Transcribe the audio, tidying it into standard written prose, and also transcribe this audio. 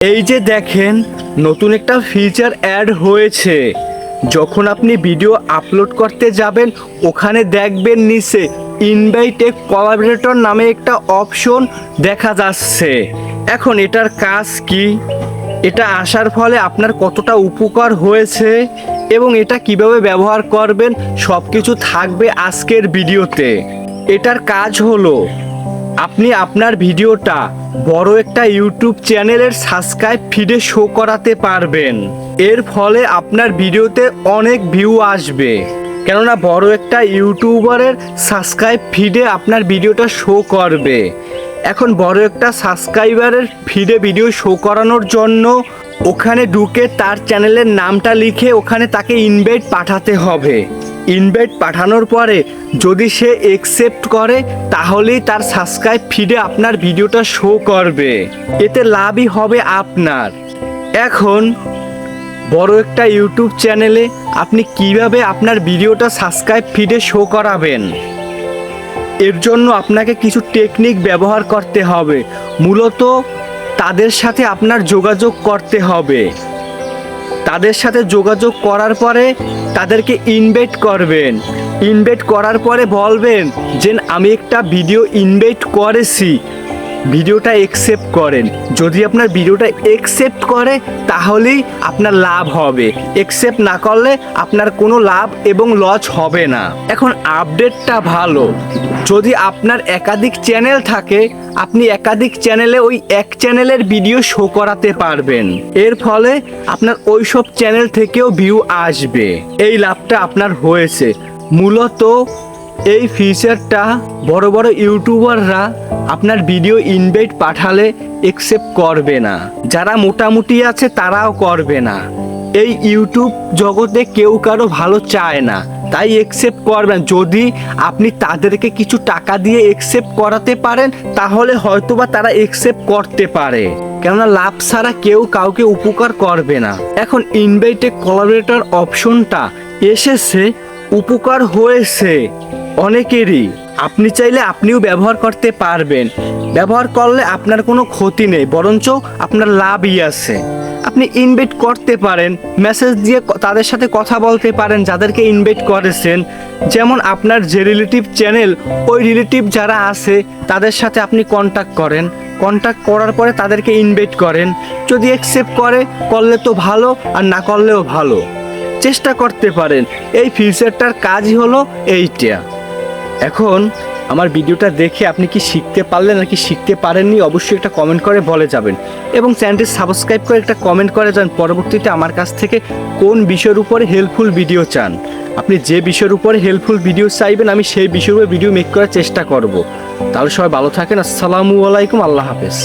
এই যে দেখেন নতুন একটা ফিচার অ্যাড হয়েছে। যখন আপনি ভিডিও আপলোড করতে যাবেন ওখানে দেখবেন নিচে ইনভাইট এ কোলাবরেটর নামে একটা অপশন দেখা যাচ্ছে। এখন এটার কাজ কি, এটা আসার ফলে আপনার কতটা উপকার হয়েছে এবং এটা কিভাবে ব্যবহার করবেন সব কিছু থাকবে আজকের ভিডিওতে। এটার কাজ হলো আপনি আপনার ভিডিওটা বড় একটা ইউটিউব চ্যানেলের সাবস্ক্রাইব ফিডে শো করাতে পারবেন। এর ফলে আপনার ভিডিওতে অনেক ভিউ আসবে, কেননা বড় একটা ইউটিউবারের সাবস্ক্রাইব ফিডে আপনার ভিডিওটা শো করবে। এখন বড় একটা সাবস্ক্রাইবারের ফিডে ভিডিও শো করানোর জন্য ওখানে ঢুকে তার চ্যানেলের নামটা লিখে ওখানে তাকে ইনভাইট পাঠাতে হবে। ইনভাইট পাঠানোর পরে যদি সে অ্যাকসেপ্ট করে তাহলেই তার সাবস্ক্রাইব ফিডে আপনার ভিডিওটা শো করবে। এতে লাভই হবে আপনার। এখন বড় একটা ইউটিউব চ্যানেলে আপনি কিভাবে আপনার ভিডিওটা সাবস্ক্রাইব ফিডে শো করাবেন, এর জন্য আপনাকে কিছু টেকনিক ব্যবহার করতে হবে। মূলত তাদের সাথে আপনার যোগাযোগ করতে হবে। তাদের সাথে যোগাযোগ করার পরে তাদেরকে ইনভাইট করবেন। ইনভাইট করার পরে বলবেন যে আমি একটা ভিডিও ইনভাইট করেছি, ভিডিওটা অ্যাকসেপ্ট করেন। যদি আপনার ভিডিওটা অ্যাকসেপ্ট করে তাহলেই আপনার লাভ হবে, অ্যাকসেপ্ট না করলে আপনার কোনো লাভ এবং লস হবে না। এখন আপডেটটা ভালো, যদি আপনার একাধিক চ্যানেল থাকে আপনি একাধিক চ্যানেলে ওই এক চ্যানেলের ভিডিও শো করাতে পারবেন। এর ফলে আপনার ওই সব চ্যানেল থেকেও ভিউ আসবে। এই লাভটা আপনার হয়েছে। মূলত এই ফিচারটা বড় বড় ইউটিউবাররা আপনার ভিডিও ইনভাইট পাঠালে অ্যাকসেপ্ট করবে না, যারা মোটামুটি আছে তারাও করবে না। এই ইউটিউব জগতে কেউ কারো ভালো চায় না, তাই অ্যাকসেপ্ট করবেন। যদি আপনি তাদেরকে কিছু টাকা দিয়ে অ্যাকসেপ্ট করাতে পারেন তাহলে হয়তোবা তারা অ্যাকসেপ্ট করতে পারে, কেননা লাভ ছাড়া কেউ কাউকে উপকার করবে না। এখন ইনভাইট এ কোলাবরেটর অপশনটা এসেছে, উপকার হয়েছে অনেকেরই। আপনি চাইলে আপনিও ব্যবহার করতে পারবেন। ব্যবহার করলে আপনার কোনো ক্ষতি নেই, বরঞ্চ আপনার লাভই আছে। আপনি ইনভাইট করতে পারেন, মেসেজ দিয়ে তাদের সাথে কথা বলতে পারেন যাদেরকে ইনভাইট করেছেন। যেমন আপনার যে রিলেটিভ চ্যানেল, ওই রিলেটিভ যারা আছে তাদের সাথে আপনি কন্ট্যাক্ট করেন। কন্ট্যাক্ট করার পরে তাদেরকে ইনভাইট করেন। যদি অ্যাকসেপ্ট করলে তো ভালো, আর না করলেও ভালো। চেষ্টা করতে পারেন। এই ফিচারটার কাজই হলো এইটা। এখন আমার ভিডিওটা দেখে আপনি কি শিখতে পারলেন নাকি শিখতে পারেননি অবশ্যই একটা কমেন্ট করে বলে যাবেন, এবং চ্যানেলটি সাবস্ক্রাইব করে একটা কমেন্ট করে যান পরবর্তীতে আমার কাছ থেকে কোন বিষয়ের উপরে হেল্পফুল ভিডিও চান। আপনি যে বিষয়ের উপরে হেল্পফুল ভিডিও চাইবেন আমি সেই বিষয়ের উপরে ভিডিও মেক করার চেষ্টা করব। তাহলে সবাই ভালো থাকেন। আসসালামু আলাইকুম, আল্লাহ হাফেজ।